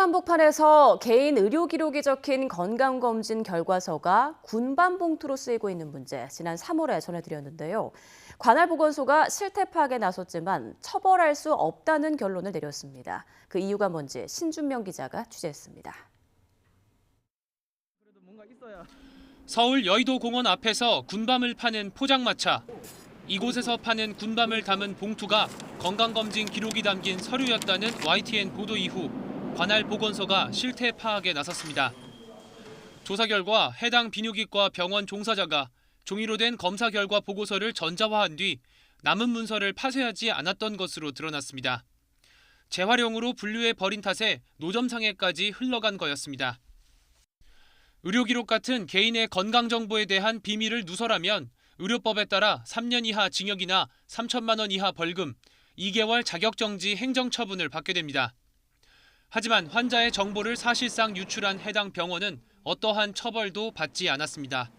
한복판에서 개인 의료 기록이 적힌 건강검진 결과서가 군밤 봉투로 쓰이고 있는 문제, 지난 3월에 전해드렸는데요. 관할 보건소가 실태 파악에 나섰지만 처벌할 수 없다는 결론을 내렸습니다. 그 이유가 뭔지 신준명 기자가 취재했습니다. 서울 여의도 공원 앞에서 군밤을 파는 포장마차. 이곳에서 파는 군밤을 담은 봉투가 건강검진 기록이 담긴 서류였다는 YTN 보도 이후 관할 보건소가 실태 파악에 나섰습니다. 조사 결과 해당 비뇨기과 병원 종사자가 종이로 된 검사 결과 보고서를 전자화한 뒤 남은 문서를 파쇄하지 않았던 것으로 드러났습니다. 재활용으로 분류해 버린 탓에 노점상해까지 흘러간 거였습니다. 의료기록 같은 개인의 건강정보에 대한 비밀을 누설하면 의료법에 따라 3년 이하 징역이나 3천만 원 이하 벌금, 2개월 자격정지 행정처분을 받게 됩니다. 하지만 환자의 정보를 사실상 유출한 해당 병원은 어떠한 처벌도 받지 않았습니다.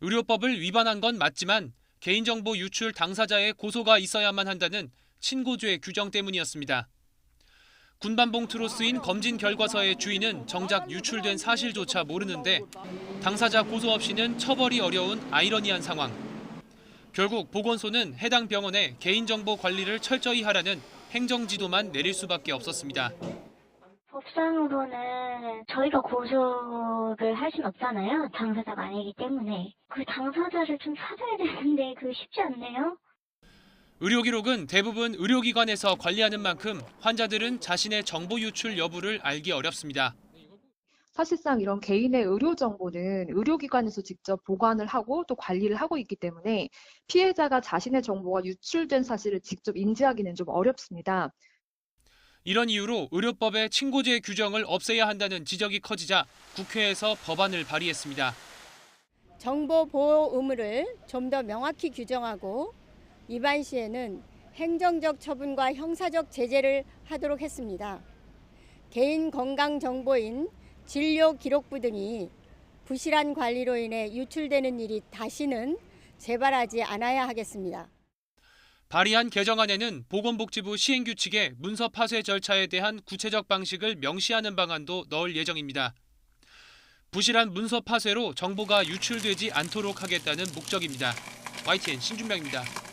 의료법을 위반한 건 맞지만 개인정보 유출 당사자의 고소가 있어야만 한다는 친고죄 규정 때문이었습니다. 군밤 봉투로 쓰인 검진 결과서의 주인은 정작 유출된 사실조차 모르는데 당사자 고소 없이는 처벌이 어려운 아이러니한 상황. 결국 보건소는 해당 병원에 개인정보 관리를 철저히 하라는 행정지도만 내릴 수밖에 없었습니다. 법상으로는 저희가 고소를 할 수는 없잖아요. 당사자가 아니기 때문에. 그 당사자를 좀 찾아야 되는데 그게 쉽지 않네요. 의료기록은 대부분 의료기관에서 관리하는 만큼 환자들은 자신의 정보 유출 여부를 알기 어렵습니다. 사실상 이런 개인의 의료 정보는 의료기관에서 직접 보관을 하고 또 관리를 하고 있기 때문에 피해자가 자신의 정보가 유출된 사실을 직접 인지하기는 좀 어렵습니다. 이런 이유로 의료법의 친고죄 규정을 없애야 한다는 지적이 커지자 국회에서 법안을 발의했습니다. 정보 보호 의무를 좀 더 명확히 규정하고 위반 시에는 행정적 처분과 형사적 제재를 하도록 했습니다. 개인 건강 정보인 진료 기록부 등이 부실한 관리로 인해 유출되는 일이 다시는 재발하지 않아야 하겠습니다. 발의한 개정안에는 보건복지부 시행규칙에 문서 파쇄 절차에 대한 구체적 방식을 명시하는 방안도 넣을 예정입니다. 부실한 문서 파쇄로 정보가 유출되지 않도록 하겠다는 목적입니다. YTN 신준명입니다.